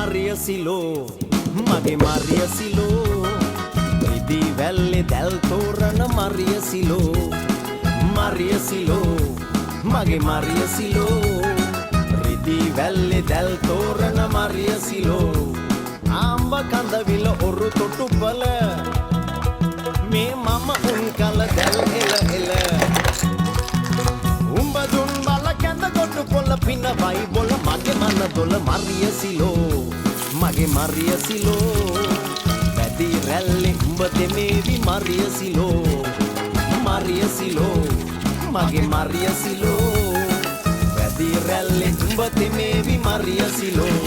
සිලෝ මගේ මරිය සිලෝ ඉදි වැල්ලේ දැල් තෝරන මරිය සිලෝ මගේ මරිය සිලෝ රිදි වැල්ලේ දැල් තෝරන මරිය සිලෝ ආම්බ කඳවිල ඔරු තොටු බල මේ මම උන් කල දැල් එල උඹ දුන් බල කැඳ කොටු පොළ පිනවයි බොල මගේ මන දොල මරිය සිලෝ මගේ මරිය සිලෝ වැඩි රැල්ලේ උඹ දෙමේවි මරිය සිලෝ මගේ මරිය සිලෝ වැඩි රැල්ලේ උඹ දෙමේවි මරිය සිලෝ